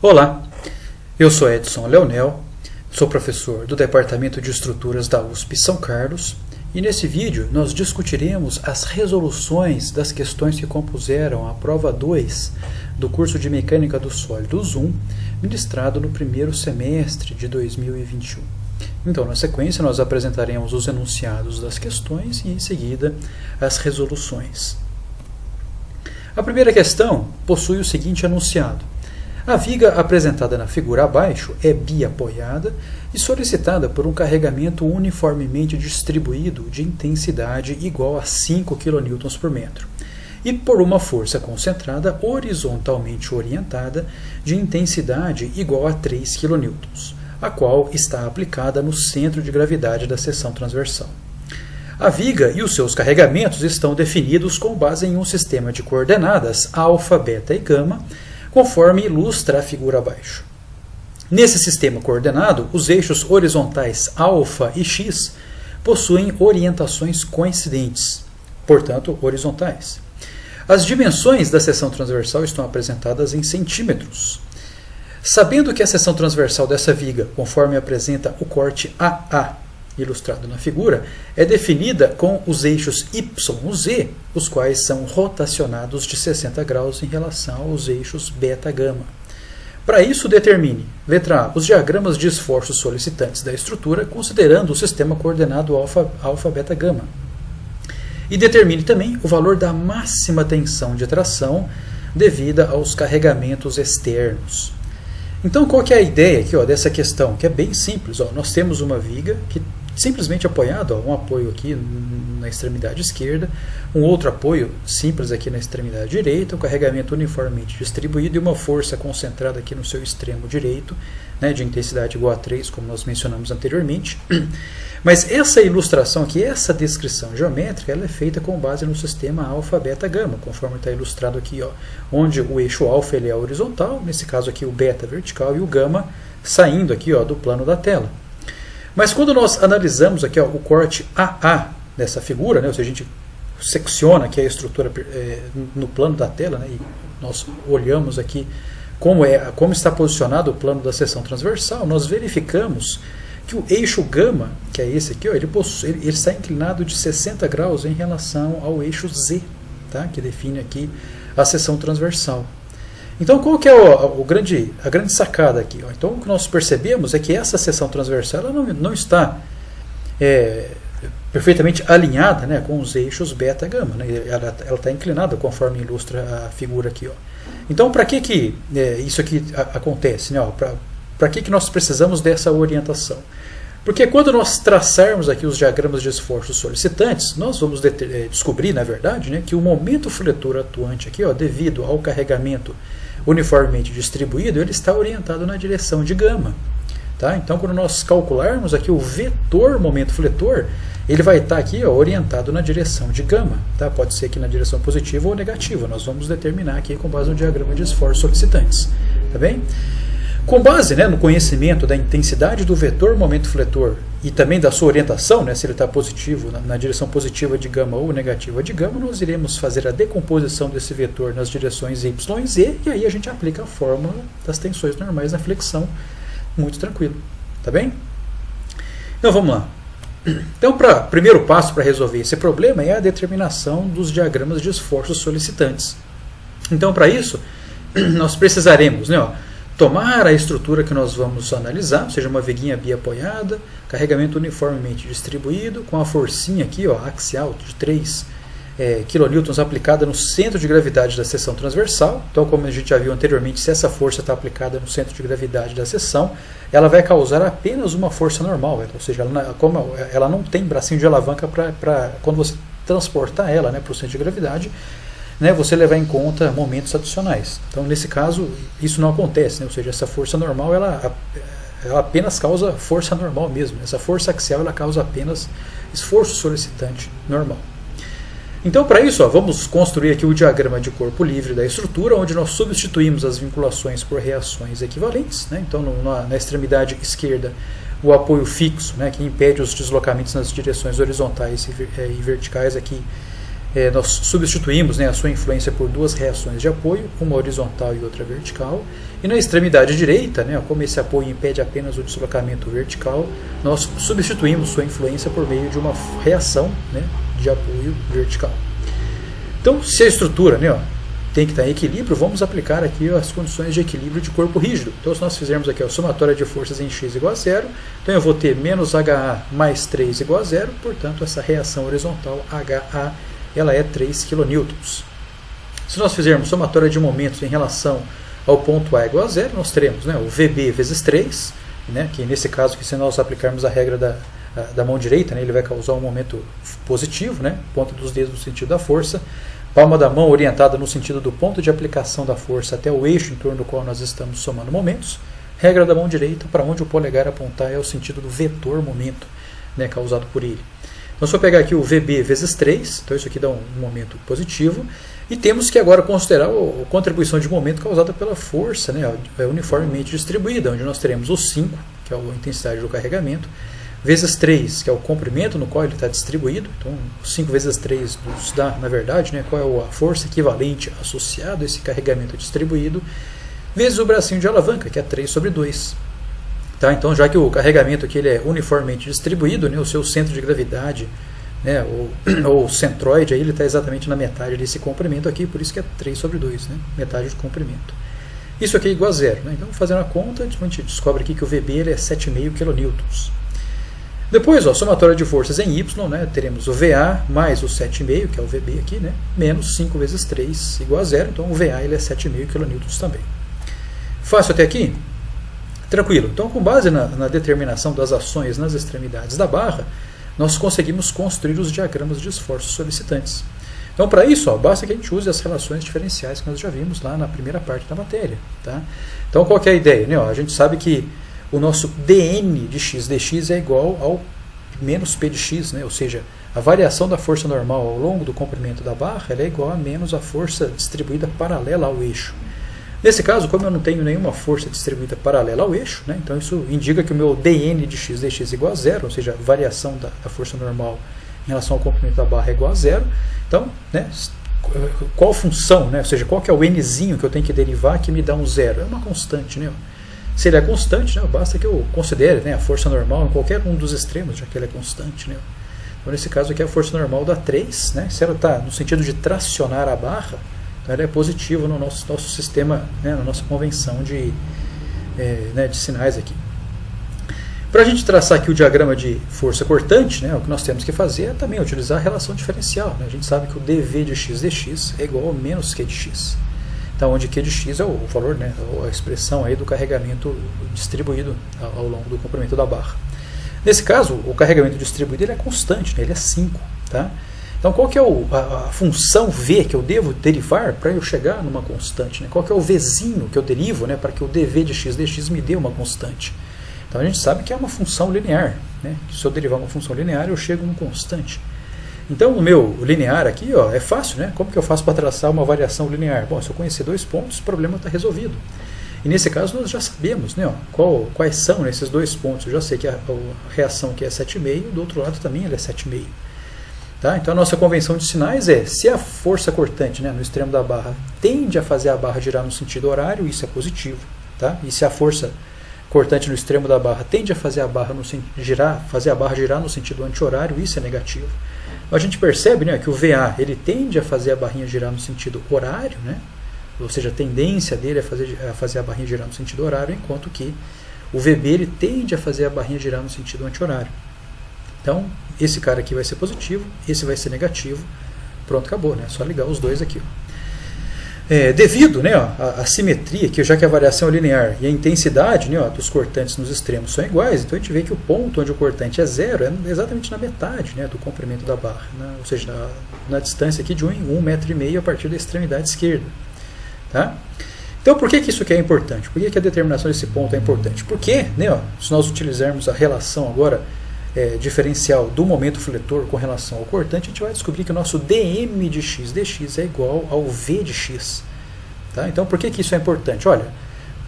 Olá, eu sou Edson Leonel, sou professor do Departamento de Estruturas da USP São Carlos e nesse vídeo nós discutiremos as resoluções das questões que compuseram a prova 2 do curso de Mecânica dos Sólidos 1, ministrado no primeiro semestre de 2021. Então, na sequência, nós apresentaremos os enunciados das questões e, em seguida, as resoluções. A primeira questão possui o seguinte enunciado. A viga apresentada na figura abaixo é biapoiada e solicitada por um carregamento uniformemente distribuído de intensidade igual a 5 kN por metro e por uma força concentrada horizontalmente orientada de intensidade igual a 3 kN, a qual está aplicada no centro de gravidade da seção transversal. A viga e os seus carregamentos estão definidos com base em um sistema de coordenadas alfa, beta e gama, conforme ilustra a figura abaixo. Nesse sistema coordenado, os eixos horizontais alfa e x possuem orientações coincidentes, portanto horizontais. As dimensões da seção transversal estão apresentadas em centímetros. Sabendo que a seção transversal dessa viga, conforme apresenta o corte AA, ilustrado na figura, é definida com os eixos Y e Z, os quais são rotacionados de 60 graus em relação aos eixos beta gama. Para isso, determine, letra A, os diagramas de esforços solicitantes da estrutura, considerando o sistema coordenado alfa beta gama. E determine também o valor da máxima tensão de tração devida aos carregamentos externos. Então, qual que é a ideia aqui, dessa questão? Que é bem simples. Nós temos uma viga que simplesmente apoiado, um apoio aqui na extremidade esquerda, um outro apoio simples aqui na extremidade direita, um carregamento uniformemente distribuído e uma força concentrada aqui no seu extremo direito, de intensidade igual a 3, como nós mencionamos anteriormente. Mas essa ilustração aqui, essa descrição geométrica, ela é feita com base no sistema alfa, beta, gama, conforme está ilustrado aqui, onde o eixo alfa ele é horizontal, nesse caso aqui o beta vertical e o gama saindo aqui do plano da tela. Mas quando nós analisamos aqui o corte AA dessa figura, ou seja, a gente secciona aqui a estrutura no plano da tela, e nós olhamos aqui como está posicionado o plano da seção transversal, nós verificamos que o eixo gama, que é esse aqui, ele está inclinado de 60 graus em relação ao eixo Z, que define aqui a seção transversal. Então, qual que é a grande sacada aqui? Então, o que nós percebemos é que essa seção transversal ela não está perfeitamente alinhada com os eixos beta e gama. Ela está inclinada, conforme ilustra a figura aqui. Então, para que isso aqui acontece? Para que nós precisamos dessa orientação? Porque quando nós traçarmos aqui os diagramas de esforços solicitantes, nós vamos descobrir, na verdade, que o momento fletor atuante aqui, devido ao carregamento uniformemente distribuído, ele está orientado na direção de gama. Então, quando nós calcularmos aqui o vetor momento fletor, ele vai estar aqui orientado na direção de gama. Pode ser aqui na direção positiva ou negativa. Nós vamos determinar aqui com base no diagrama de esforços solicitantes. Tá bem? Com base no conhecimento da intensidade do vetor momento fletor e também da sua orientação, se ele está positivo, na direção positiva de gama ou negativa de gama, nós iremos fazer a decomposição desse vetor nas direções Y e Z, e aí a gente aplica a fórmula das tensões normais na flexão, muito tranquilo. Tá bem? Então vamos lá. Então, o primeiro passo para resolver esse problema é a determinação dos diagramas de esforços solicitantes. Então, para isso, nós precisaremos tomar a estrutura que nós vamos analisar, ou seja, uma viguinha biapoiada, carregamento uniformemente distribuído, com a forcinha aqui, axial de 3 kN aplicada no centro de gravidade da seção transversal. Então, como a gente já viu anteriormente, se essa força está aplicada no centro de gravidade da seção, ela vai causar apenas uma força normal, ou seja, como ela não tem bracinho de alavanca para quando você transportar ela para o centro de gravidade, você levar em conta momentos adicionais. Então, nesse caso, isso não acontece, ou seja, essa força normal ela apenas causa força normal mesmo. Essa força axial ela causa apenas esforço solicitante normal. Então, para isso, vamos construir aqui o diagrama de corpo livre da estrutura, onde nós substituímos as vinculações por reações equivalentes. Então, na extremidade esquerda, o apoio fixo, que impede os deslocamentos nas direções horizontais e verticais aqui nós substituímos, né, a sua influência por duas reações de apoio, uma horizontal e outra vertical. E na extremidade direita, né, como esse apoio impede apenas o deslocamento vertical, nós substituímos sua influência por meio de uma reação, né, de apoio vertical. Então, se a estrutura, né, tem que estar em equilíbrio, vamos aplicar aqui as condições de equilíbrio de corpo rígido. Então, se nós fizermos aqui a somatória de forças em x igual a zero, então eu vou ter menos HA mais 3 igual a zero, portanto, essa reação horizontal HA ela é 3 kN. Se nós fizermos somatória de momentos em relação ao ponto A igual a zero, nós teremos, né, o VB vezes 3, né, que nesse caso, que se nós aplicarmos a regra da mão direita, né, ele vai causar um momento positivo, né, ponta dos dedos no sentido da força, palma da mão orientada no sentido do ponto de aplicação da força até o eixo em torno do qual nós estamos somando momentos. Regra da mão direita, para onde o polegar apontar é o sentido do vetor momento, né, causado por ele. Então, se eu pegar aqui o VB vezes 3, então isso aqui dá um momento positivo, e temos que agora considerar a contribuição de momento causada pela força, né, uniformemente distribuída, onde nós teremos o 5, que é a intensidade do carregamento, vezes 3, que é o comprimento no qual ele está distribuído. Então, 5 vezes 3 nos dá, na verdade, né, qual é a força equivalente associada a esse carregamento distribuído, vezes o bracinho de alavanca, que é 3 sobre 2. Tá? Então, já que o carregamento aqui ele é uniformemente distribuído, né, o seu centro de gravidade, né, ou centroide, aí ele está exatamente na metade desse comprimento aqui, por isso que é 3 sobre 2, né, metade do comprimento. Isso aqui é igual a zero. Né? Então, fazendo a conta, a gente descobre aqui que o VB ele é 7,5 kN. Depois, ó, somatória de forças em Y, né, teremos o VA mais o 7,5, que é o VB aqui, né, menos 5 vezes 3 igual a zero. Então, o VA ele é 7,5 kN também. Fácil até aqui? Tranquilo. Então, com base na determinação das ações nas extremidades da barra, nós conseguimos construir os diagramas de esforços solicitantes. Então, para isso, ó, basta que a gente use as relações diferenciais que nós já vimos lá na primeira parte da matéria. Tá? Então, qual que é a ideia? Né? Ó, a gente sabe que o nosso dN de x dx é igual ao menos P de x, né? Ou seja, a variação da força normal ao longo do comprimento da barra ela é igual a menos a força distribuída paralela ao eixo. Nesse caso, como eu não tenho nenhuma força distribuída paralela ao eixo, né, então isso indica que o meu dN de x dx é igual a zero, ou seja, a variação da força normal em relação ao comprimento da barra é igual a zero. Então, né, qual função, né, ou seja, qual que é o nzinho que eu tenho que derivar que me dá um zero? É uma constante. Né? Se ele é constante, né, basta que eu considere, né, a força normal em qualquer um dos extremos, já que ele é constante. Né? Então, nesse caso aqui, a força normal dá 3. Né? Se ela está no sentido de tracionar a barra, então ela é positiva no nosso sistema, né, na nossa convenção de sinais aqui. Para a gente traçar aqui o diagrama de força cortante, né, o que nós temos que fazer é também utilizar a relação diferencial. Né? A gente sabe que o dV de x dx é igual a menos Q de x. Então, onde Q de x é o valor, né, a expressão aí do carregamento distribuído ao longo do comprimento da barra. Nesse caso, o carregamento distribuído ele é constante, né, ele é 5. Tá? Então, qual que é a função V que eu devo derivar para eu chegar numa constante? Né? Qual que é o Vzinho que eu derivo, né, para que o dV de x dx me dê uma constante? Então, a gente sabe que é uma função linear. Né? Se eu derivar uma função linear, eu chego a uma constante. Então, o meu linear aqui ó, é fácil. Né? Como que eu faço para traçar uma variação linear? Bom, se eu conhecer 2 pontos, o problema está resolvido. E nesse caso, nós já sabemos, né, ó, quais são esses 2 pontos. Eu já sei que a reação aqui é 7,5, do outro lado também ela é 7,5. Tá? Então, a nossa convenção de sinais é, se a força cortante, né, no extremo da barra tende a fazer a barra girar no sentido horário, isso é positivo. Tá? E se a força cortante no extremo da barra tende a fazer a barra girar no sentido anti-horário, isso é negativo. Então, a gente percebe, né, que o VA ele tende a fazer a barrinha girar no sentido horário, né? Ou seja, a tendência dele é fazer a barrinha girar no sentido horário, enquanto que o VB ele tende a fazer a barrinha girar no sentido anti-horário. Então, esse cara aqui vai ser positivo, esse vai ser negativo. Pronto, acabou, né? É só ligar os dois aqui. Ó. Devido, né, à simetria, que já que a variação é linear e a intensidade, né, dos cortantes nos extremos são iguais, então a gente vê que o ponto onde o cortante é zero é exatamente na metade, né, do comprimento da barra. Né? Ou seja, na distância aqui de 1,5 metro a partir da extremidade esquerda. Tá? Então, por que isso aqui é importante? Por que a determinação desse ponto é importante? Porque, né, ó, se nós utilizarmos a relação agora diferencial do momento fletor com relação ao cortante, a gente vai descobrir que o nosso dm de x dx é igual ao v de x. Tá? Então, por que isso é importante? Olha,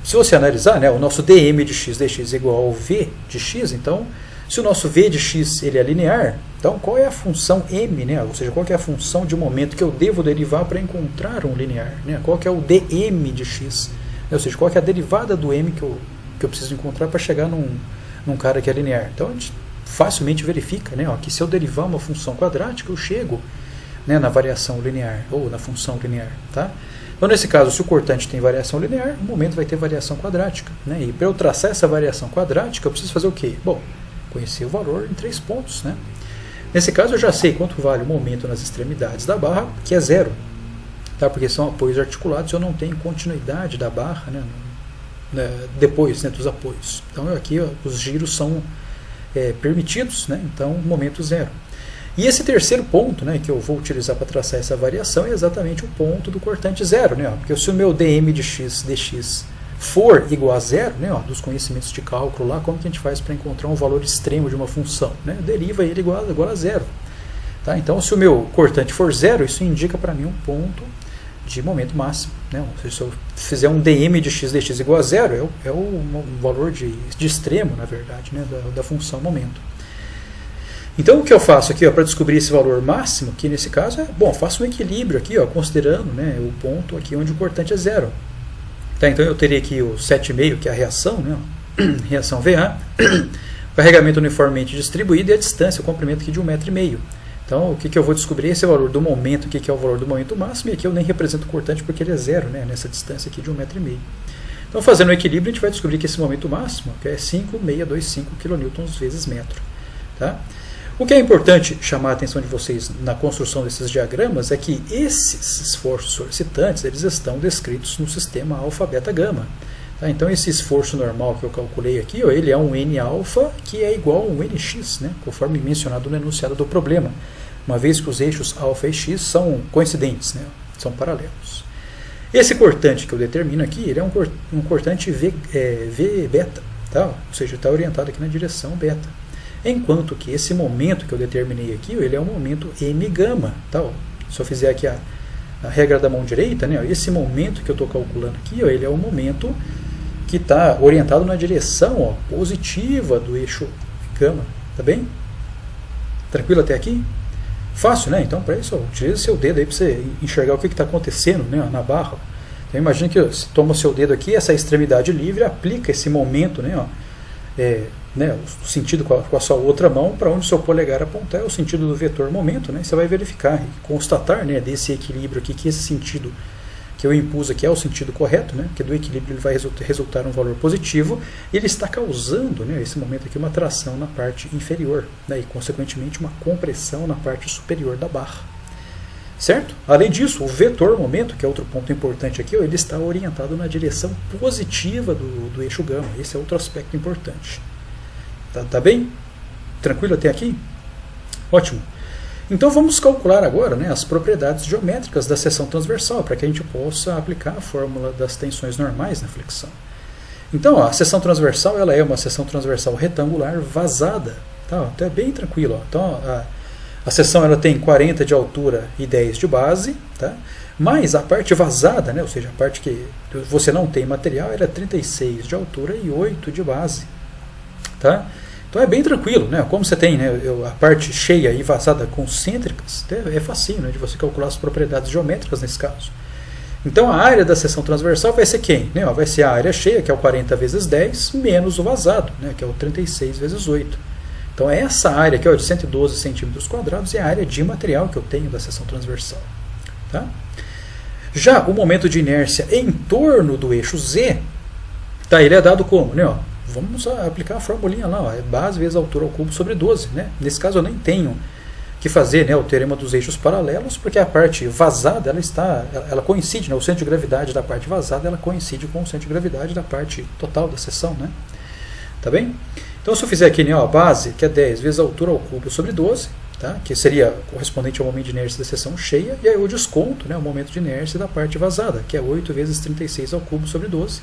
se você analisar, né, o nosso dm de x dx é igual ao v de x, então, se o nosso v de x ele é linear, Então, qual é a função m, né? Ou seja, qual que é a função de momento que eu devo derivar para encontrar um linear? Né? Qual que é o dm de x? Ou seja, qual que é a derivada do m que eu preciso encontrar para chegar num cara que é linear? Então, a gente facilmente verifica, né, ó, que se eu derivar uma função quadrática, eu chego, né, na variação linear, ou na função linear. Tá? Então, nesse caso, se o cortante tem variação linear, o momento vai ter variação quadrática. Né? E para eu traçar essa variação quadrática, eu preciso fazer o quê? Bom, conhecer o valor em 3 pontos. Né? Nesse caso, eu já sei quanto vale o momento nas extremidades da barra, que é 0. Tá? Porque são apoios articulados e eu não tenho continuidade da barra, né, depois, né, dos apoios. Então, aqui ó, os giros são permitidos, né? Então, momento 0. E esse terceiro ponto, né, que eu vou utilizar para traçar essa variação é exatamente o ponto do cortante 0. Né? Porque se o meu dm de x dx for igual a 0, né, ó, dos conhecimentos de cálculo lá, como que a gente faz para encontrar um valor extremo de uma função? Né? Deriva ele igual a 0. Tá? Então, se o meu cortante for 0, isso indica para mim um ponto de momento máximo. Né? Ou seja, se eu fizer um dm de x dx igual a 0, é o valor de extremo, na verdade, né, da função momento. Então, o que eu faço aqui para descobrir esse valor máximo, que nesse caso é, bom, faço um equilíbrio aqui, ó, considerando, né, o ponto aqui onde o cortante é 0. Tá, então, eu teria aqui o 7,5, que é a reação, né, reação VA, carregamento uniformemente distribuído e a distância, o comprimento aqui de 1,5 m. Então, o que eu vou descobrir? Esse valor do momento, que é o valor do momento máximo, e aqui eu nem represento o cortante porque ele é 0, né, nessa distância aqui de 1,5 m. Então, fazendo o equilíbrio, a gente vai descobrir que esse momento máximo que é 5,625 kN vezes metro. Tá? O que é importante chamar a atenção de vocês na construção desses diagramas é que esses esforços solicitantes eles estão descritos no sistema alfa, beta, gama. Tá? Então, esse esforço normal que eu calculei aqui, ó, ele é um N-alfa que é igual a um Nx, né, conforme mencionado no enunciado do problema, uma vez que os eixos alfa e x são coincidentes, né, são paralelos. Esse cortante que eu determino aqui, ele é um cortante V beta, tá? Ou seja, está orientado aqui na direção beta. Enquanto que esse momento que eu determinei aqui, ele é um momento M gama. Tá? Se eu fizer aqui a regra da mão direita, né, esse momento que eu estou calculando aqui, ó, ele é um momento que está orientado na direção, ó, positiva do eixo gama. Tá bem? Tranquilo até aqui? Fácil, né? Então, para isso, utilize seu dedo aí para você enxergar o que está acontecendo, né, na barra. Então, imagine que você toma o seu dedo aqui, essa extremidade livre, aplica esse momento, né, ó, né, o sentido com a sua outra mão para onde o seu polegar apontar é o sentido do vetor momento, né? Você vai verificar e constatar, né, desse equilíbrio aqui que esse sentido que eu impus aqui é o sentido correto, né? Que do equilíbrio ele vai resultar um valor positivo e ele está causando, né, esse momento aqui uma tração na parte inferior, né, e consequentemente uma compressão na parte superior da barra. Certo? Além disso, o vetor momento, que é outro ponto importante aqui, ele está orientado na direção positiva do eixo gama. Esse é outro aspecto importante. Tá bem? Tranquilo até aqui? Ótimo. Então vamos calcular agora, né, as propriedades geométricas da seção transversal, para que a gente possa aplicar a fórmula das tensões normais na flexão. Então, ó, a seção transversal ela é uma seção transversal retangular vazada. Tá? Então é bem tranquilo. Ó. Então, a seção ela tem 40 de altura e 10 de base, tá? Mas a parte vazada, né, ou seja, a parte que você não tem material, ela é 36 de altura e 8 de base. Tá? Então é bem tranquilo, né? Como você tem, né, a parte cheia e vazada concêntricas, é facinho, né, de você calcular as propriedades geométricas nesse caso. Então a área da seção transversal vai ser quem? Né? Vai ser a área cheia, que é o 40 vezes 10, menos o vazado, né, que é o 36 vezes 8. Então essa área aqui, ó, de 112 centímetros quadrados é a área de material que eu tenho da seção transversal. Tá? Já o momento de inércia em torno do eixo Z, tá, ele é dado como? Né, ó, vamos aplicar a formulinha lá, ó, é base vezes altura ao cubo sobre 12. Né? Nesse caso eu nem tenho que fazer, né, o teorema dos eixos paralelos, porque a parte vazada ela coincide, né, o centro de gravidade da parte vazada ela coincide com o centro de gravidade da parte total da seção. Né? Tá bem? Então, se eu fizer aqui, né, ó, a base, que é 10 vezes a altura ao cubo sobre 12, tá, que seria correspondente ao momento de inércia da seção cheia, e aí eu desconto, né, o momento de inércia da parte vazada, que é 8 vezes 36 ao cubo sobre 12.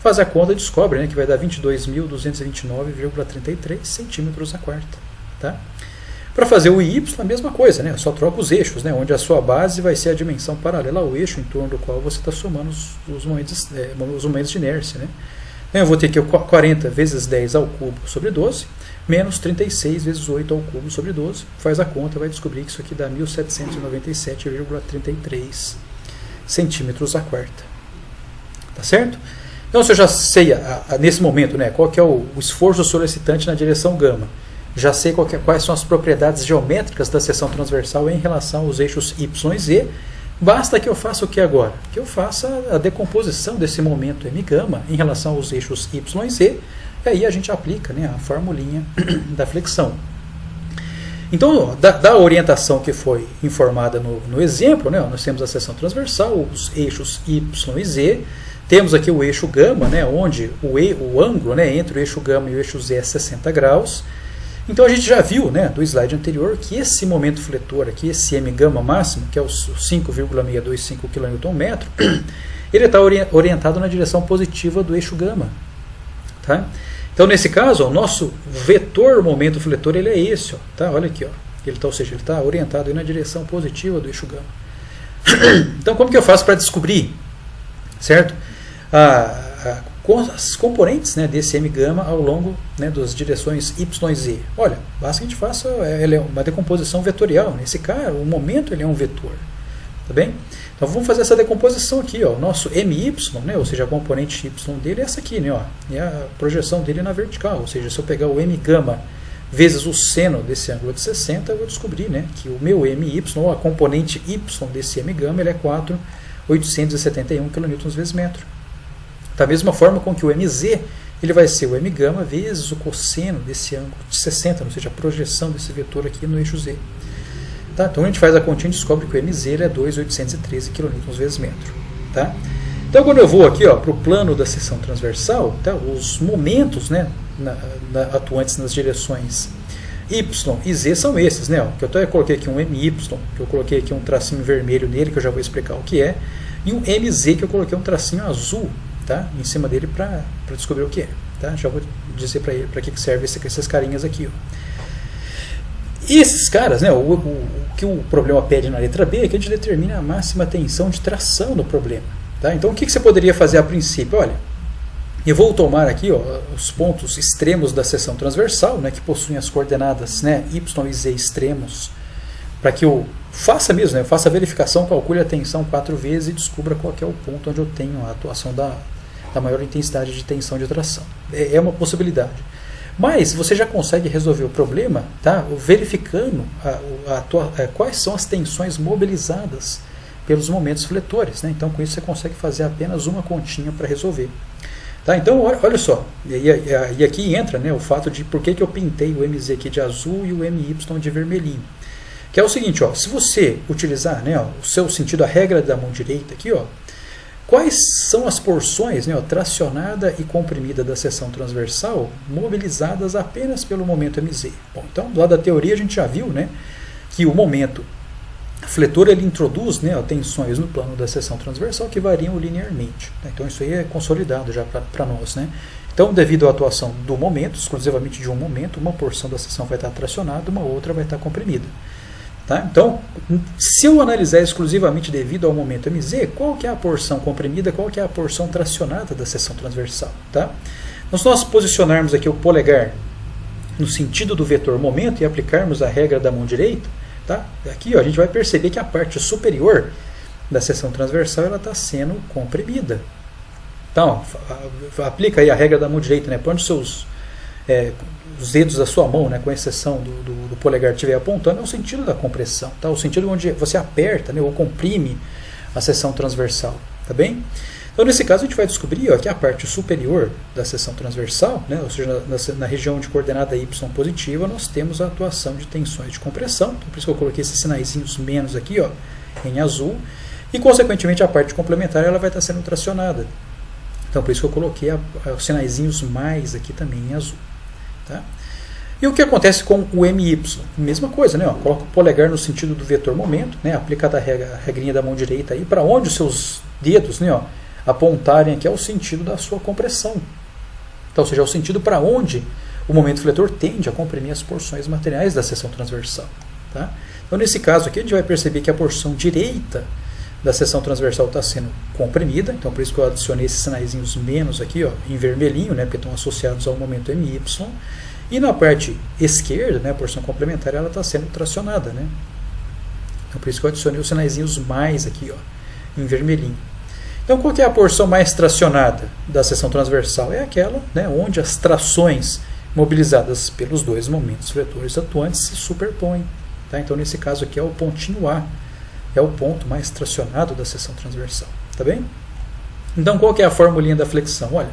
Faz a conta e descobre, né, que vai dar 22.229,33 centímetros a quarta. Tá? Para fazer o y, a mesma coisa, né, só troca os eixos, né, onde a sua base vai ser a dimensão paralela ao eixo em torno do qual você está somando os momentos de inércia. Né? Eu vou ter aqui 40 vezes 10 ao cubo sobre 12, menos 36 vezes 8 ao cubo sobre 12. Faz a conta, vai descobrir que isso aqui dá 1797,33 centímetros a quarta. Tá certo? Então, se eu já sei, nesse momento, né, qual que é o esforço solicitante na direção gama, já sei quais são as propriedades geométricas da seção transversal em relação aos eixos Y e Z, basta que eu faça o que agora? Que eu faça a decomposição desse momento M gama em relação aos eixos Y e Z, e aí a gente aplica, né, a formulinha da flexão. Então, da orientação que foi informada no exemplo, né, nós temos a seção transversal, os eixos Y e Z, temos aqui o eixo gama, né, onde o ângulo, né, entre o eixo gama e o eixo Z é 60 graus. Então a gente já viu, né, do slide anterior que esse momento fletor aqui, esse M gama máximo, que é o 5,625 kN/m, ele está orientado na direção positiva do eixo gama. Tá? Então nesse caso, ó, o nosso vetor momento fletor ele é esse, ó, tá? Olha aqui, ó. Ou seja, ele está orientado aí na direção positiva do eixo gama. Então como que eu faço para descobrir, certo? As componentes, né, desse M gama ao longo, né, das direções Y e Z. Olha, basta que a gente faça uma decomposição vetorial. Nesse caso, o momento ele é um vetor. Tá bem? Então vamos fazer essa decomposição aqui. Ó. O nosso MY, né, ou seja, a componente Y dele é essa aqui. Né, ó, é a projeção dele na vertical. Ou seja, se eu pegar o M gama vezes o seno desse ângulo de 60, eu vou descobrir, né, que o meu MY, ou a componente Y desse M gama, ele é 4.871 kN vezes metro. Da mesma forma com que o MZ ele vai ser o M gama vezes o cosseno desse ângulo de 60, ou seja, a projeção desse vetor aqui no eixo Z. Tá? Então a gente faz a continha e descobre que o MZ ele é 2.813 kN vezes metro. Tá? Então quando eu vou aqui para o plano da seção transversal, tá? Os momentos, né, atuantes nas direções Y e Z são esses. Né, ó, que eu até coloquei aqui um MY, que eu coloquei aqui um tracinho vermelho nele, que eu já vou explicar o que é, e um MZ que eu coloquei um tracinho azul, tá, em cima dele para descobrir o que é. Tá? Já vou dizer para que serve esses carinhas aqui. Ó. E esses caras, né, o que o problema pede na letra B é que a gente determine a máxima tensão de tração no problema. Tá? Então o que você poderia fazer a princípio? Olha, eu vou tomar aqui, ó, os pontos extremos da seção transversal, né, que possuem as coordenadas, né, Y e Z extremos, para que eu faça mesmo, né, eu faça a verificação, calcule a tensão 4 vezes e descubra qual é o ponto onde eu tenho a atuação da maior intensidade de tensão de tração. É uma possibilidade. Mas você já consegue resolver o problema, tá, verificando quais são as tensões mobilizadas pelos momentos fletores. Né? Então com isso você consegue fazer apenas uma continha para resolver. Tá? Então olha só, e aqui entra, né, o fato de por que eu pintei o MZ aqui de azul e o MY de vermelhinho. Que é o seguinte, ó, se você utilizar, né, ó, o seu sentido, a regra da mão direita aqui, ó, quais são as porções, né, ó, tracionada e comprimida da seção transversal mobilizadas apenas pelo momento MZ? Bom, então, do lado da teoria a gente já viu, né, que o momento fletor ele introduz, né, ó, tensões no plano da seção transversal que variam linearmente. Né? Então isso aí é consolidado já para nós. Né? Então, devido à atuação do momento, exclusivamente de um momento, uma porção da seção vai estar tracionada, uma outra vai estar comprimida. Tá? Então, se eu analisar exclusivamente devido ao momento MZ, qual que é a porção comprimida, qual que é a porção tracionada da seção transversal? Tá? Então, se nós posicionarmos aqui o polegar no sentido do vetor momento e aplicarmos a regra da mão direita, tá? Aqui ó, a gente vai perceber que a parte superior da seção transversal está sendo comprimida. Então, aplica aí a regra da mão direita, né? Põe os dedos da sua mão, né, com exceção do polegar estiver apontando, é o sentido da compressão, tá? O sentido onde você aperta, né, ou comprime a seção transversal, tá bem? Então nesse caso a gente vai descobrir, ó, que a parte superior da seção transversal, né, ou seja, na região de coordenada Y positiva, nós temos a atuação de tensões de compressão, então, por isso que eu coloquei esses sinaizinhos menos aqui, ó, em azul, e consequentemente a parte complementar ela vai estar sendo tracionada. Então por isso que eu coloquei os sinaizinhos mais aqui também em azul. Tá? E o que acontece com o MY? Mesma coisa, né? Ó, coloca o polegar no sentido do vetor momento, né? Aplica a regrinha da mão direita aí, para onde os seus dedos, né, ó, apontarem aqui é o sentido da sua compressão. Então, ou seja, é o sentido para onde o momento fletor tende a comprimir as porções materiais da seção transversal. Tá? Então, nesse caso aqui, a gente vai perceber que a porção direita da seção transversal está sendo comprimida, então por isso que eu adicionei esses sinaizinhos menos aqui, ó, em vermelhinho, né, porque estão associados ao momento MY, e na parte esquerda, né, a porção complementar, ela está sendo tracionada, né? Então por isso que eu adicionei os sinaizinhos mais aqui, ó, em vermelhinho. Então qual que é a porção mais tracionada da seção transversal? É aquela, né, onde as trações mobilizadas pelos dois momentos fletores atuantes se superpõem. Tá? Então nesse caso aqui é o pontinho A, é o ponto mais tracionado da seção transversal. Tá bem? Então qual que é a formulinha da flexão? Olha,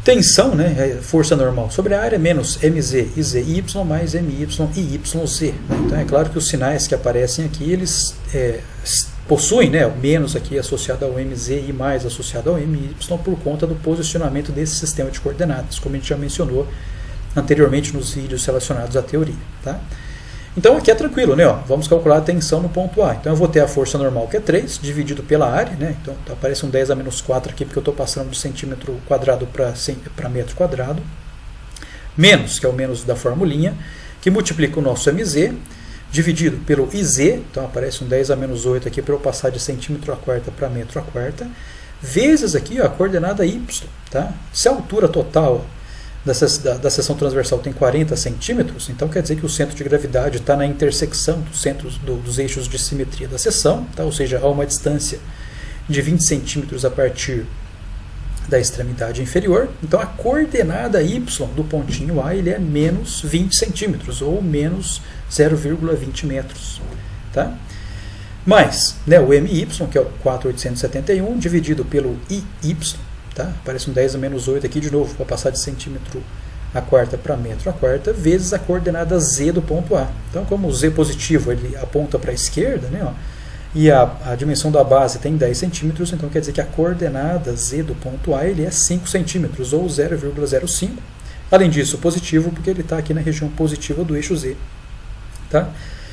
tensão, né, é força normal sobre a área menos mz IZY mais my e yz. Né? Então é claro que os sinais que aparecem aqui, eles possuem, né, o menos aqui associado ao mz e mais associado ao my por conta do posicionamento desse sistema de coordenadas, como a gente já mencionou anteriormente nos vídeos relacionados à teoria. Tá? Então aqui é tranquilo, né, ó, vamos calcular a tensão no ponto A. Então eu vou ter a força normal, que é 3, dividido pela área, né, então aparece um 10 a menos 4 aqui, porque eu estou passando de centímetro quadrado para metro quadrado, menos, que é o menos da formulinha, que multiplica o nosso mz, dividido pelo IZ, então aparece um 10 a menos 8 aqui para eu passar de centímetro a quarta para metro a quarta, vezes aqui, ó, a coordenada y. Tá? Se a altura total da seção transversal tem 40 centímetros, então quer dizer que o centro de gravidade está na intersecção dos centros dos eixos de simetria da seção, tá? Ou seja, a uma distância de 20 centímetros a partir da extremidade inferior. Então a coordenada y do pontinho A, ele é menos 20 centímetros, ou menos 0,20 metros. Tá? Mais, né, o my, que é o 4.871, dividido pelo iy, tá? Aparece um 10 a menos 8 aqui de novo, para passar de centímetro a quarta para metro a quarta, vezes a coordenada z do ponto A. Então, como o z positivo ele aponta para a esquerda, né, ó, e a dimensão da base tem 10 centímetros, então quer dizer que a coordenada z do ponto A ele é 5 centímetros, ou 0,05. Além disso, positivo, porque ele está aqui na região positiva do eixo z. Tá?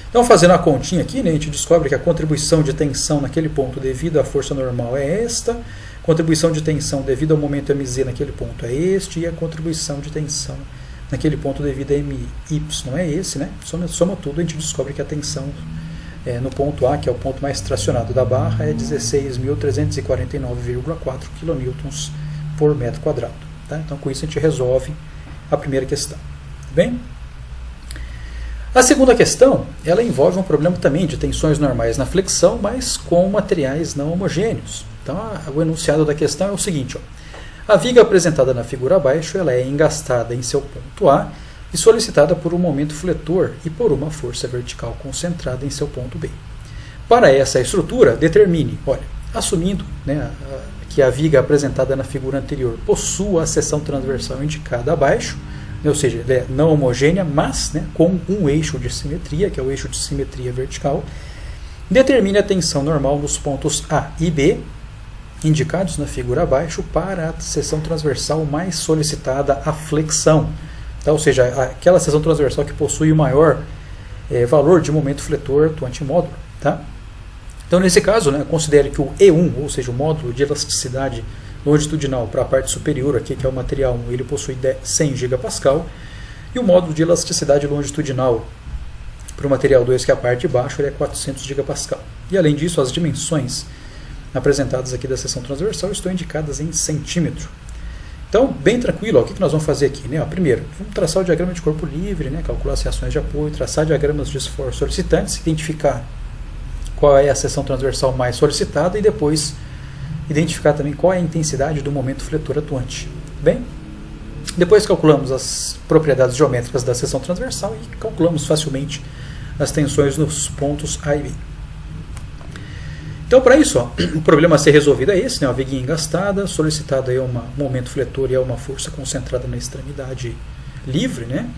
Então, fazendo a continha aqui, né, a gente descobre que a contribuição de tensão naquele ponto devido à força normal é esta, a contribuição de tensão devido ao momento mz naquele ponto é este, e a contribuição de tensão naquele ponto devido a my é esse. Né? Soma tudo, a gente descobre que a tensão no ponto A, que é o ponto mais tracionado da barra, é 16.349,4 kN por metro quadrado. Tá? Então, com isso, a gente resolve a primeira questão. Bem? A segunda questão, ela envolve um problema também de tensões normais na flexão, mas com materiais não homogêneos. Então, o enunciado da questão é o seguinte, ó, a viga apresentada na figura abaixo, ela é engastada em seu ponto A e solicitada por um momento fletor e por uma força vertical concentrada em seu ponto B. Para essa estrutura, determine, olha, assumindo, né, que a viga apresentada na figura anterior possua a seção transversal indicada abaixo, ou seja, ela é não homogênea, mas, né, com um eixo de simetria, que é o eixo de simetria vertical, determine a tensão normal nos pontos A e B, indicados na figura abaixo, para a seção transversal mais solicitada à flexão. Tá? Ou seja, aquela seção transversal que possui o maior valor de momento fletor atuante em módulo. Tá? Então, nesse caso, né, considere que o E1, ou seja, o módulo de elasticidade longitudinal para a parte superior, aqui, que é o material 1, ele possui 100 gigapascal, e o módulo de elasticidade longitudinal para o material 2, que é a parte de baixo, ele é 400 gigapascal. E, além disso, as dimensões apresentadas aqui da seção transversal estão indicadas em centímetro. Então, bem tranquilo, ó, o que nós vamos fazer aqui? Né? Ó, primeiro, vamos traçar o diagrama de corpo livre, né? Calcular as reações de apoio, traçar diagramas de esforço solicitantes, identificar qual é a seção transversal mais solicitada e depois identificar também qual é a intensidade do momento fletor atuante. Bem, depois calculamos as propriedades geométricas da seção transversal e calculamos facilmente as tensões nos pontos A e B. Então, para isso, ó, o problema a ser resolvido é esse, né? Uma viguinha engastada, solicitada é um momento fletor e é uma força concentrada na extremidade livre, né?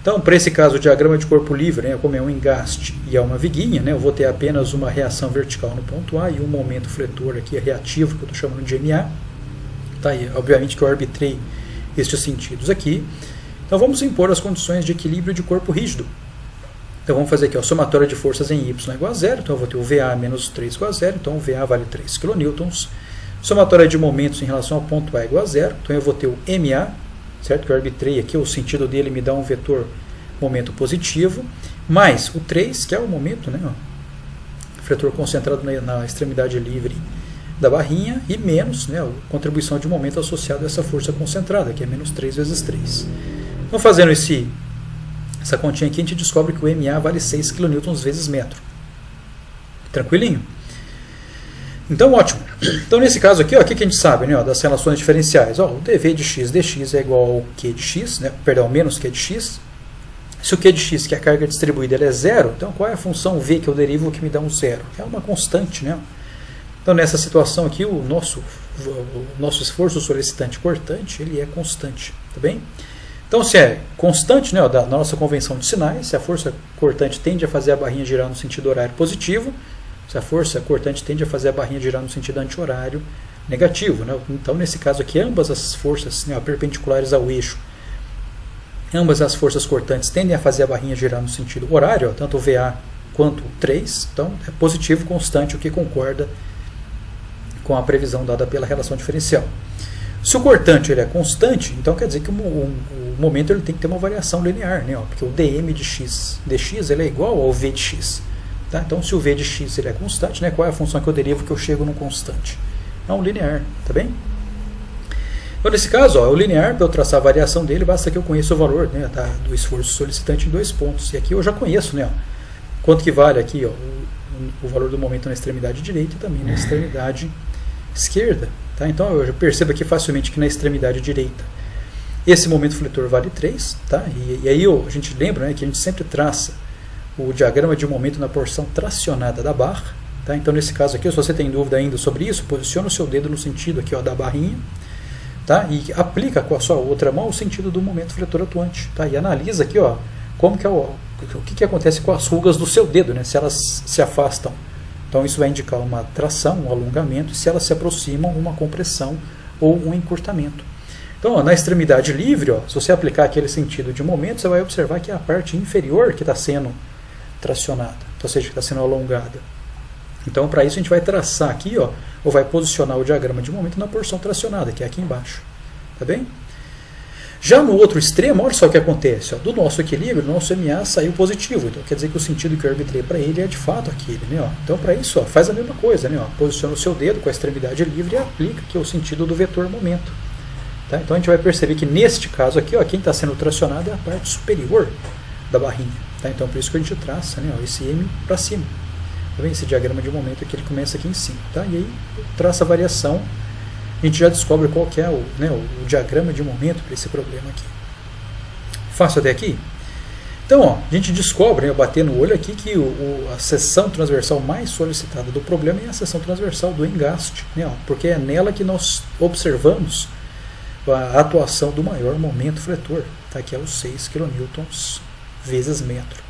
Então, para esse caso, o diagrama de corpo livre, né, como é um engaste e é uma viguinha, né, eu vou ter apenas uma reação vertical no ponto A e um momento fletor aqui reativo, que eu estou chamando de MA. Tá aí, obviamente que eu arbitrei estes sentidos aqui. Então, vamos impor as condições de equilíbrio de corpo rígido. Então, vamos fazer aqui, ó, somatória de forças em Y é igual a zero, então eu vou ter o VA menos 3 igual a zero, então o VA vale 3 kN. Somatória de momentos em relação ao ponto A igual a zero, então eu vou ter o MA, certo? Que eu arbitrei aqui, o sentido dele me dá um vetor momento positivo, mais o 3, que é o momento, né, ó, fretor concentrado na extremidade livre da barrinha, e menos, né, a contribuição de momento associada a essa força concentrada, que é menos 3 vezes 3. Então, fazendo essa continha aqui, a gente descobre que o MA vale 6 kN vezes metro. Tranquilinho? Então, ótimo. Então, nesse caso aqui, ó, o que a gente sabe, né, ó, das relações diferenciais? Ó, o dV de x dx é igual ao q de x, né, perdão, menos q de x. Se o q de x, que é a carga distribuída, ela é zero, então qual é a função v, que eu derivo, que me dá um zero? É uma constante, né? Então, nessa situação aqui, o nosso esforço solicitante-cortante, ele é constante, tá bem? Então, se é constante, né, da nossa convenção de sinais, se a força cortante tende a fazer a barrinha girar no sentido horário positivo, se a força cortante tende a fazer a barrinha girar no sentido anti-horário negativo, né? Então, nesse caso aqui, ambas as forças, né, perpendiculares ao eixo, ambas as forças cortantes tendem a fazer a barrinha girar no sentido horário, ó, tanto o VA quanto o 3, então é positivo constante, o que concorda com a previsão dada pela relação diferencial. Se o cortante ele é constante, então quer dizer que o momento ele tem que ter uma variação linear, né? Porque o dm de x dx ele é igual ao v de x. Tá? Então, se o v de x ele é constante, né? Qual é a função que eu derivo que eu chego num constante? É um linear, tá bem? Então, nesse caso, ó, o linear, para eu traçar a variação dele, basta que eu conheça o valor, né, do esforço solicitante em 2 pontos. E aqui eu já conheço, né, ó, quanto que vale aqui, ó, o valor do momento na extremidade direita e também na extremidade esquerda. Tá? Então eu já percebo aqui facilmente que na extremidade direita esse momento fletor vale 3. Tá? E aí a gente lembra, né, que a gente sempre traça o diagrama de momento na porção tracionada da barra. Tá? Então nesse caso aqui, se você tem dúvida ainda sobre isso, posiciona o seu dedo no sentido aqui, ó, da barrinha. Tá? E aplica com a sua outra mão o sentido do momento fletor atuante. Tá? E analisa aqui, ó, como que o que acontece com as rugas do seu dedo, né, se elas se afastam. Então isso vai indicar uma tração, um alongamento, e se elas se aproximam, uma compressão ou um encurtamento. Então, ó, na extremidade livre, ó, se você aplicar aquele sentido de momento, você vai observar que é a parte inferior que está sendo tracionada, ou seja, que está sendo alongada. Então, para isso, a gente vai traçar aqui, ó, ou vai posicionar o diagrama de momento na porção tracionada, que é aqui embaixo. Tá bem? Já no outro extremo, olha só o que acontece. Ó, do nosso equilíbrio, o nosso MA saiu positivo. Então, quer dizer que o sentido que eu arbitrei para ele é de fato aquele. Né, ó. Então, para isso, ó, faz a mesma coisa. Né, ó. Posiciona o seu dedo com a extremidade livre e aplica aqui o sentido do vetor momento. Tá? Então, a gente vai perceber que neste caso aqui, ó, quem está sendo tracionado é a parte superior da barrinha. Tá? Então, por isso que a gente traça, né, ó, esse M para cima. Tá bem? Esse diagrama de momento aqui, ele começa aqui em cima. Tá? E aí, traça a variação. A gente já descobre qual que é o diagrama de momento para esse problema aqui. Fácil até aqui? Então, ó, a gente descobre, né, bater no olho aqui, que a seção transversal mais solicitada do problema é a seção transversal do engaste, né, ó, porque é nela que nós observamos a atuação do maior momento fletor, tá, que é os 6 kN vezes metro.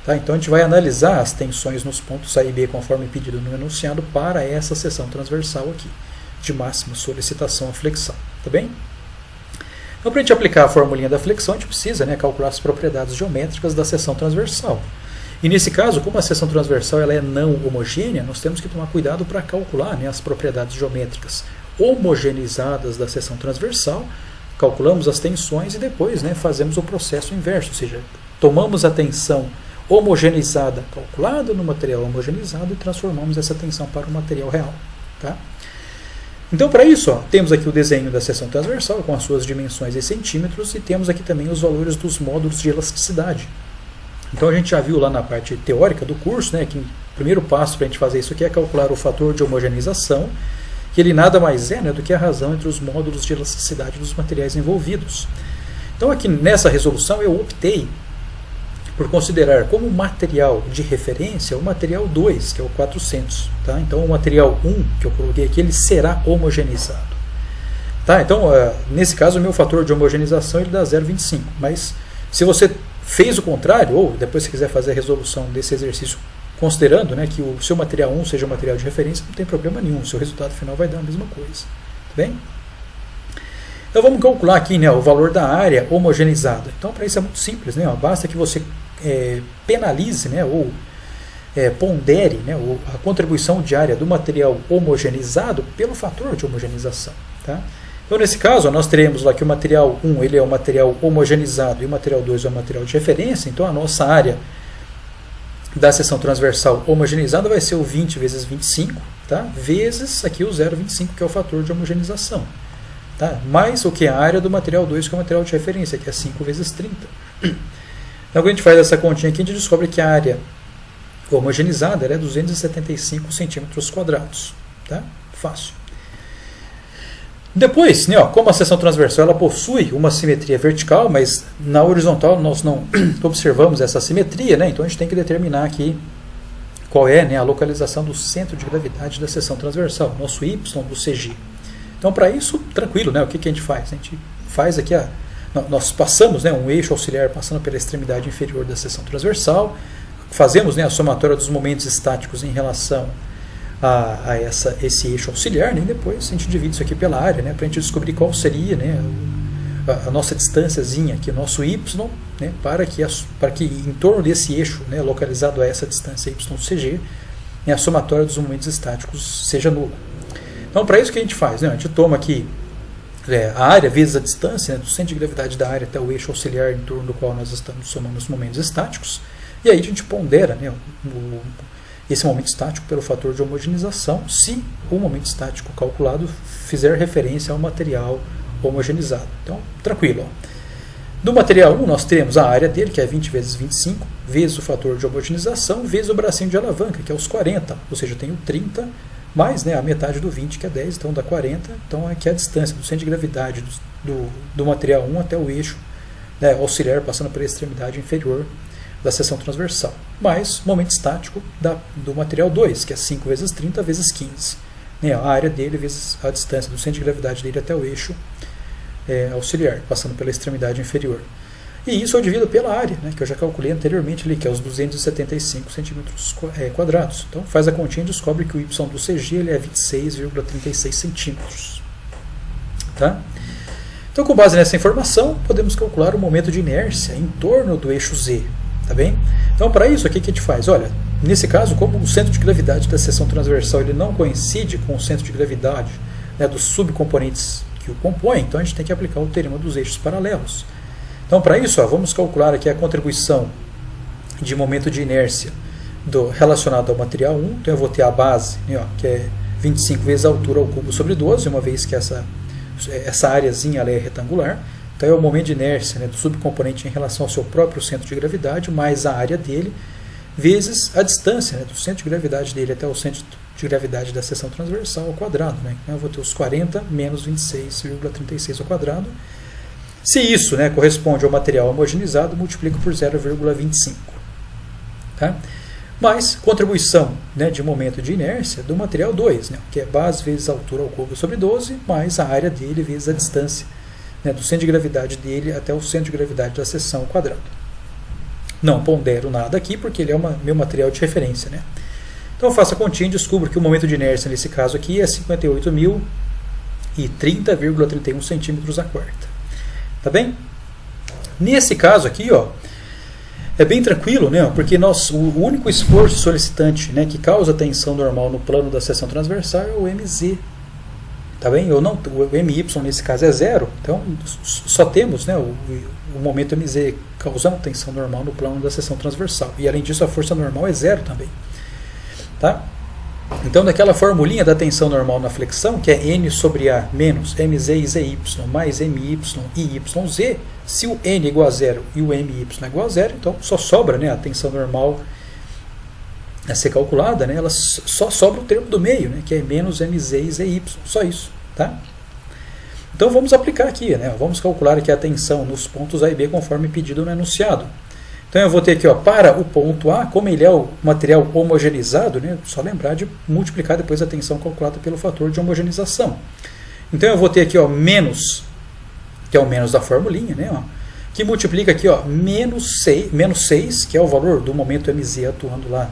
Tá? Então, a gente vai analisar as tensões nos pontos A e B, conforme pedido no enunciado, para essa seção transversal aqui, de máxima solicitação à flexão, tá bem? Então, para a gente aplicar a formulinha da flexão, a gente precisa, né, calcular as propriedades geométricas da seção transversal. E nesse caso, como a seção transversal ela é não homogênea, nós temos que tomar cuidado para calcular, né, as propriedades geométricas homogeneizadas da seção transversal, calculamos as tensões e depois, né, fazemos o processo inverso, ou seja, tomamos a tensão homogeneizada calculada no material homogeneizado e transformamos essa tensão para o material real. Tá? Então, para isso, ó, temos aqui o desenho da seção transversal com as suas dimensões em centímetros e temos aqui também os valores dos módulos de elasticidade. Então, a gente já viu lá na parte teórica do curso, né, que o primeiro passo para a gente fazer isso aqui é calcular o fator de homogeneização, que ele nada mais é, né, do que a razão entre os módulos de elasticidade dos materiais envolvidos. Então, aqui nessa resolução eu optei por considerar como material de referência o material 2, que é o 400. Tá? Então, o material 1, que eu coloquei aqui, ele será homogeneizado. Tá? Então, nesse caso, o meu fator de homogeneização ele dá 0,25. Mas, se você fez o contrário, ou depois se quiser fazer a resolução desse exercício, considerando, né, que o seu material 1 seja o material de referência, não tem problema nenhum. O seu resultado final vai dar a mesma coisa. Tá bem? Então, vamos calcular aqui, né, o valor da área homogeneizada. Então, para isso é muito simples. Né, ó, basta que você penalize, né, ou pondere, né, a contribuição diária do material homogeneizado pelo fator de homogeneização. Tá? Então, nesse caso, nós teremos lá que o material 1 ele é o material homogeneizado e o material 2 é o material de referência. Então, a nossa área da seção transversal homogeneizada vai ser o 20 vezes 25, tá? Vezes aqui o 0,25, que é o fator de homogeneização. Tá? Mais o que a área do material 2, que é o material de referência, que é 5 vezes 30. Então, quando a gente faz essa continha aqui, a gente descobre que a área homogeneizada é 275 centímetros quadrados. Tá? Fácil. Depois, né, ó, como a seção transversal ela possui uma simetria vertical, mas na horizontal nós não observamos essa simetria, né, então a gente tem que determinar aqui qual é, né, a localização do centro de gravidade da seção transversal, nosso Y do CG. Então, para isso, tranquilo, né, o que a gente faz? A gente faz aqui, nós passamos, né, um eixo auxiliar passando pela extremidade inferior da seção transversal, fazemos, né, a somatória dos momentos estáticos em relação a esse eixo auxiliar, né, e depois a gente divide isso aqui pela área, né, para a gente descobrir qual seria, né, a nossa distânciazinha aqui, o nosso y, né, para que em torno desse eixo, né, localizado a essa distância YCG, né, a somatória dos momentos estáticos seja nula. Então, para isso que a gente faz, né, a gente toma aqui a área vezes a distância, né, do centro de gravidade da área até o eixo auxiliar em torno do qual nós estamos somando os momentos estáticos, e aí a gente pondera, né, esse momento estático pelo fator de homogeneização, se o momento estático calculado fizer referência ao material homogeneizado. Então, tranquilo. Ó. Do material 1, nós teremos a área dele, que é 20 vezes 25, vezes o fator de homogeneização, vezes o bracinho de alavanca, que é os 40, ou seja, eu tenho 30, mais, né, a metade do 20, que é 10, então dá 40. Então, aqui é a distância do centro de gravidade do material 1 até o eixo, né, auxiliar, passando pela extremidade inferior da seção transversal, mais momento estático do material 2, que é 5 vezes 30 vezes 15. Né, a área dele vezes a distância do centro de gravidade dele até o eixo auxiliar, passando pela extremidade inferior. E isso eu divido pela área, né, que eu já calculei anteriormente ali, que é os 275 centímetros quadrados. Então faz a continha e descobre que o Y do CG ele é 26,36 centímetros. Tá? Então, com base nessa informação, podemos calcular o momento de inércia em torno do eixo Z. Tá bem? Então, para isso, aqui que a gente faz? Olha, nesse caso, como o centro de gravidade da seção transversal ele não coincide com o centro de gravidade, né, dos subcomponentes que o compõem, então a gente tem que aplicar o teorema dos eixos paralelos. Então, para isso, ó, vamos calcular aqui a contribuição de momento de inércia relacionado ao material 1. Então, eu vou ter a base, né, ó, que é 25 vezes a altura ao cubo sobre 12, uma vez que essa áreazinha ela é retangular. Então, é o momento de inércia, né, do subcomponente em relação ao seu próprio centro de gravidade, mais a área dele, vezes a distância, né, do centro de gravidade dele até o centro de gravidade da seção transversal ao quadrado. Né? Então, eu vou ter os 40 menos 26,36 ao quadrado. Se isso, né, corresponde ao material homogeneizado, multiplico por 0,25. Tá? Mais contribuição, né, de momento de inércia do material 2, né, que é base vezes a altura ao cubo sobre 12, mais a área dele vezes a distância, né, do centro de gravidade dele até o centro de gravidade da seção ao quadrado. Não pondero nada aqui, porque ele é meu material de referência. Né? Então eu faço a continha e descubro que o momento de inércia nesse caso aqui é 58.030,31 centímetros a quarta. Tá bem? Nesse caso aqui, ó, é bem tranquilo, né, porque o único esforço solicitante, né, que causa tensão normal no plano da seção transversal é o MZ. Tá bem? O MY nesse caso é zero, então só temos, né, o momento MZ causando tensão normal no plano da seção transversal. E além disso, a força normal é zero também. Tá? Então, daquela formulinha da tensão normal na flexão, que é N sobre A menos MZ e ZY mais MY e YZ, se o N é igual a zero e o MY é igual a zero, então só sobra, né, a tensão normal a ser calculada, né, ela só sobra o termo do meio, né, que é menos MZ e ZY, só isso. Tá? Então vamos aplicar aqui, né, vamos calcular aqui a tensão nos pontos A e B conforme pedido no enunciado. Então eu vou ter aqui, ó, para o ponto A, como ele é o material homogeneizado, né, só lembrar de multiplicar depois a tensão calculada pelo fator de homogeneização. Então eu vou ter aqui, ó, menos, que é o menos da formulinha, né, ó, que multiplica aqui, ó, menos 6, que é o valor do momento MZ atuando lá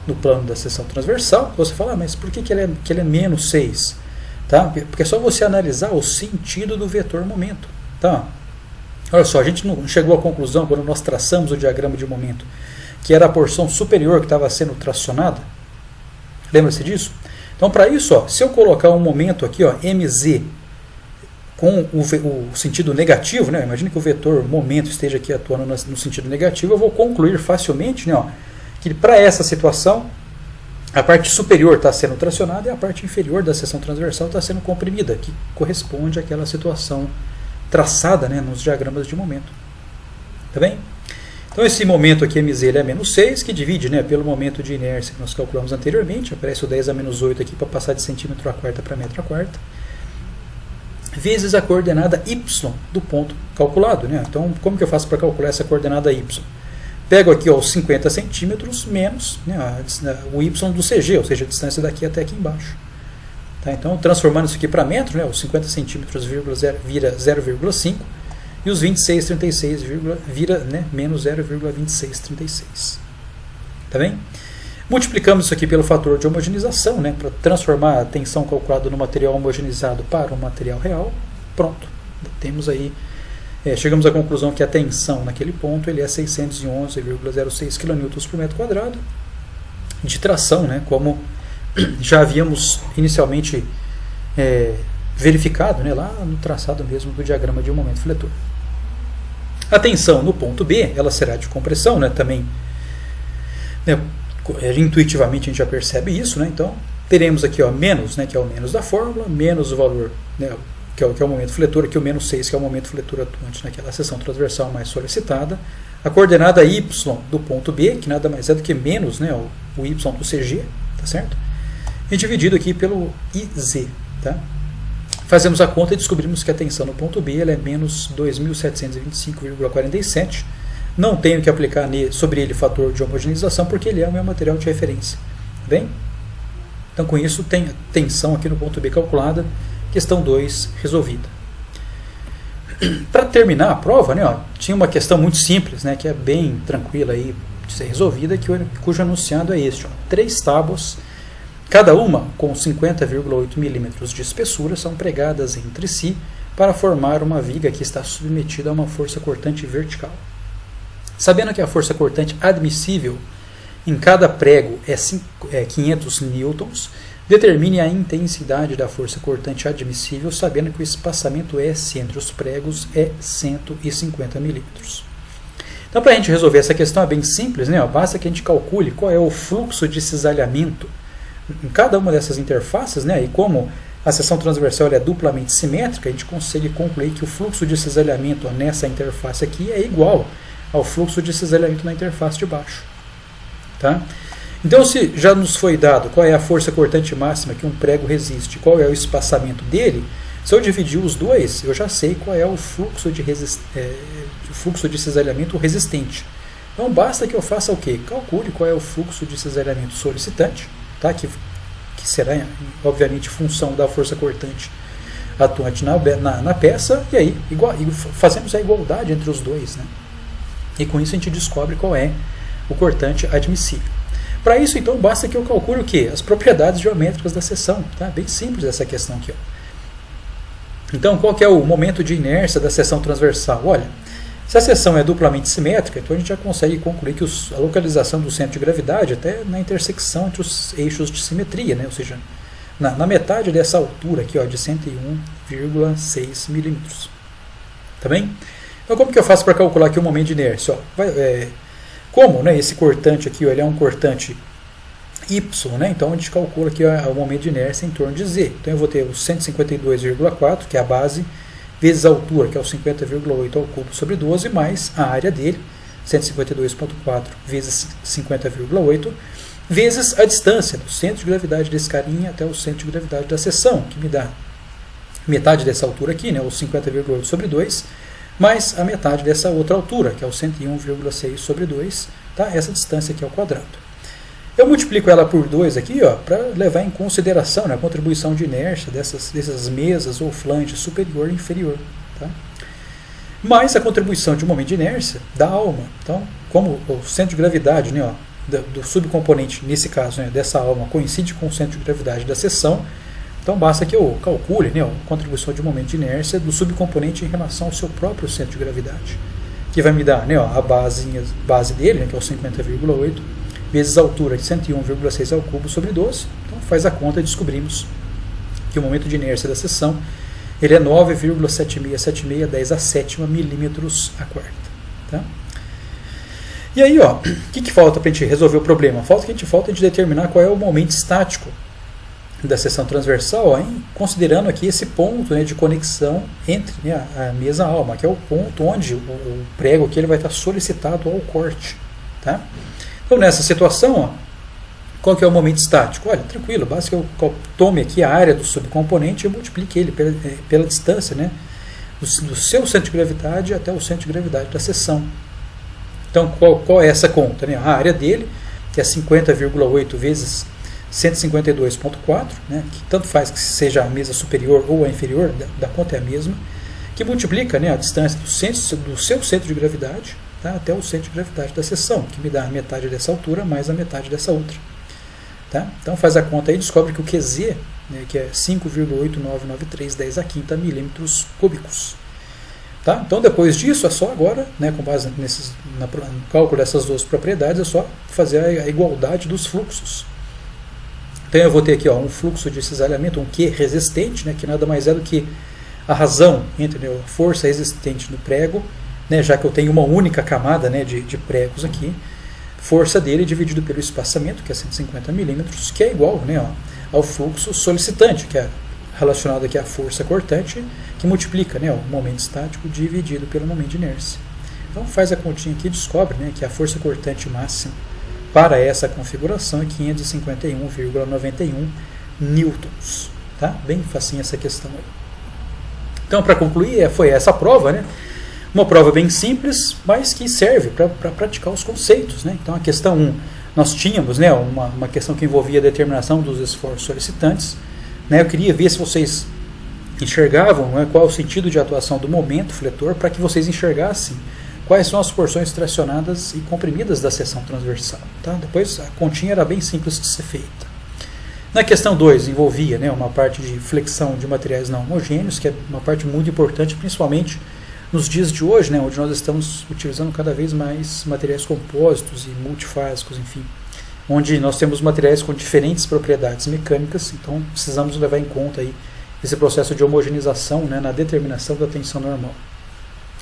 no plano da seção transversal. Você fala, mas por que ele é menos 6? Tá? Porque é só você analisar o sentido do vetor momento. Tá? Olha só, a gente não chegou à conclusão quando nós traçamos o diagrama de momento, que era a porção superior que estava sendo tracionada. Lembra-se disso? Então, para isso, ó, se eu colocar um momento aqui, ó, MZ, com o sentido negativo, né, imagina que o vetor momento esteja aqui atuando no sentido negativo, eu vou concluir facilmente, né, ó, que para essa situação, a parte superior está sendo tracionada e a parte inferior da seção transversal está sendo comprimida, que corresponde àquela situação traçada, né, nos diagramas de momento. Tá bem? Então esse momento aqui, mz, ele é menos 6, que divide, né, pelo momento de inércia que nós calculamos anteriormente, aparece o 10 a menos 8 aqui para passar de centímetro a quarta para metro a quarta, vezes a coordenada y do ponto calculado. Né? Então, como que eu faço para calcular essa coordenada y? Pego aqui os 50 centímetros menos, né, o y do CG, ou seja, a distância daqui até aqui embaixo. Tá? Então, transformando isso aqui para metro, né, os 50 centímetros vira 0,5 e os 26,36 vira, né, menos 0,2636. Tá bem? Multiplicamos isso aqui pelo fator de homogeneização, né, para transformar a tensão calculada no material homogeneizado para um material real. Pronto. Temos aí, chegamos à conclusão que a tensão naquele ponto ele é 611,06 kN por metro quadrado de tração, né, como já havíamos inicialmente verificado, né, lá no traçado mesmo do diagrama de um momento fletor. A tensão no ponto B, ela será de compressão, né, também, né, intuitivamente a gente já percebe isso, né, então teremos aqui, ó, menos, né, que é o menos da fórmula, menos o valor, né, que é o momento fletor, aqui o menos 6, que é o momento fletor atuante naquela seção transversal mais solicitada, a coordenada y do ponto B, que nada mais é do que menos, né, o y do CG, tá certo? E dividido aqui pelo IZ, tá? Fazemos a conta e descobrimos que a tensão no ponto B ela é menos 2.725,47. Não tenho que aplicar sobre ele fator de homogeneização, porque ele é o meu material de referência. Bem? Então, com isso, tem tensão aqui no ponto B calculada. Questão 2 resolvida. Para terminar a prova, né, ó, tinha uma questão muito simples, né, que é bem tranquila aí de ser resolvida, cujo enunciado é este. Ó, 3 tábuas, cada uma com 50,8 milímetros de espessura, são pregadas entre si para formar uma viga que está submetida a uma força cortante vertical. Sabendo que a força cortante admissível em cada prego é 500 newtons, determine a intensidade da força cortante admissível, sabendo que o espaçamento S entre os pregos é 150 milímetros. Então, para a gente resolver essa questão é bem simples, né? Basta que a gente calcule qual é o fluxo de cisalhamento em cada uma dessas interfaces, né? E como a seção transversal é duplamente simétrica, a gente consegue concluir que o fluxo de cisalhamento nessa interface aqui é igual ao fluxo de cisalhamento na interface de baixo. Tá? Então, se já nos foi dado qual é a força cortante máxima que um prego resiste, qual é o espaçamento dele, se eu dividir os dois, eu já sei qual é o fluxo de cisalhamento resistente. Então, basta que eu faça o quê? Calcule qual é o fluxo de cisalhamento solicitante, tá? que será, obviamente, função da força cortante atuante na peça, e aí fazemos a igualdade entre os dois, né? E com isso a gente descobre qual é o cortante admissível. Para isso, então, basta que eu calcule o quê? As propriedades geométricas da seção. Tá? Bem simples essa questão aqui. Ó. Então, qual que é o momento de inércia da seção transversal? Olha, se a seção é duplamente simétrica, então a gente já consegue concluir que a localização do centro de gravidade até na intersecção entre os eixos de simetria, né? Ou seja, na metade dessa altura aqui, ó, de 101,6 milímetros. Tá bem? Então, como que eu faço para calcular aqui o momento de inércia? Ó, como, né, esse cortante aqui, ó, ele é um cortante Y, né, então a gente calcula aqui o momento de inércia em torno de Z. Então eu vou ter o 152,4, que é a base, vezes a altura, que é o 50,8 ao cubo sobre 12, mais a área dele, 152,4 vezes 50,8, vezes a distância do centro de gravidade desse carinha até o centro de gravidade da seção, que me dá metade dessa altura aqui, né, o 50,8 sobre 2, mais a metade dessa outra altura, que é o 101,6 sobre 2, tá? Essa distância aqui ao quadrado. Eu multiplico ela por 2 aqui, para levar em consideração, né, a contribuição de inércia dessas mesas ou flange superior e inferior. Tá? Mais a contribuição de um momento de inércia da alma. Então, como o centro de gravidade, né, do subcomponente, nesse caso, né, dessa alma, coincide com o centro de gravidade da seção, então basta que eu calcule, né, a contribuição de momento de inércia do subcomponente em relação ao seu próprio centro de gravidade, que vai me dar, né, a base dele, né, que é o 50,8, vezes a altura de 101,6 ao cubo sobre 12. Então faz a conta e descobrimos que o momento de inércia da seção ele é 9,7676 10 a sétima milímetros a quarta. Tá? E aí, ó, o que falta para a gente resolver o problema? Falta a gente determinar qual é o momento estático da seção transversal, hein? Considerando aqui esse ponto, né, de conexão entre, né, a mesa alma, que é o ponto onde o prego aqui ele vai estar solicitado ao corte. Tá? Então, nessa situação, ó, qual que é o momento estático? Olha, tranquilo, basta que eu tome aqui a área do subcomponente e multiplique ele pela distância, né, do seu centro de gravidade até o centro de gravidade da seção. Então, qual é essa conta? Né? A área dele, que é 50,8 vezes 152,4, né? Que tanto faz que seja a mesa superior ou a inferior, da conta é a mesma, que multiplica, né, a distância do seu centro de gravidade, tá, até o centro de gravidade da seção, que me dá a metade dessa altura mais a metade dessa outra. Tá? Então faz a conta aí e descobre que o QZ, né, que é 5,8993 a quinta milímetros cúbicos. Tá? Então depois disso é só agora, né, com base no cálculo dessas duas propriedades, é só fazer a igualdade dos fluxos. Então eu vou ter aqui, ó, um fluxo de cisalhamento, um Q resistente, né, que nada mais é do que a razão entre, né, a força resistente no prego, né, já que eu tenho uma única camada, né, de pregos aqui, força dele dividido pelo espaçamento, que é 150 milímetros, que é igual, né, ó, ao fluxo solicitante, que é relacionado aqui à força cortante, que multiplica, né, o momento estático dividido pelo momento de inércia. Então faz a continha aqui e descobre, né, que a força cortante máxima para essa configuração é 551,91 newtons. Tá? Bem facinho essa questão aí. Então, para concluir, foi essa prova, né? Uma prova bem simples, mas que serve para praticar os conceitos. Né? Então, a questão 1, nós tínhamos, né, uma questão que envolvia a determinação dos esforços solicitantes. Né? Eu queria ver se vocês enxergavam, né, qual é o sentido de atuação do momento fletor, para que vocês enxergassem quais são as porções tracionadas e comprimidas da seção transversal. Tá? Depois a continha era bem simples de ser feita. Na questão 2 envolvia, né, uma parte de flexão de materiais não homogêneos, que é uma parte muito importante, principalmente nos dias de hoje, né, onde nós estamos utilizando cada vez mais materiais compósitos e multifásicos, enfim, onde nós temos materiais com diferentes propriedades mecânicas, então precisamos levar em conta aí esse processo de homogeneização, né, na determinação da tensão normal.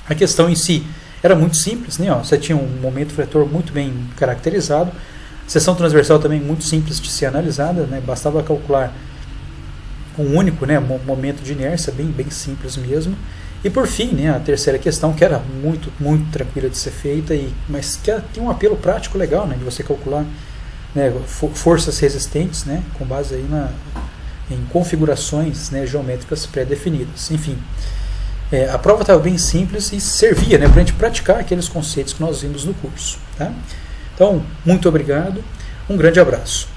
A questão em si era muito simples, né? Você tinha um momento fletor muito bem caracterizado, seção transversal também muito simples de ser analisada, né? Bastava calcular um único, né, momento de inércia, bem simples mesmo. E por fim, né, a terceira questão, que era muito tranquila de ser feita, mas que tem um apelo prático legal, né, de você calcular, né, forças resistentes, né, com base aí em configurações, né, geométricas pré-definidas. Enfim, a prova estava bem simples e servia, né, para a gente praticar aqueles conceitos que nós vimos no curso. Tá? Então, muito obrigado, um grande abraço.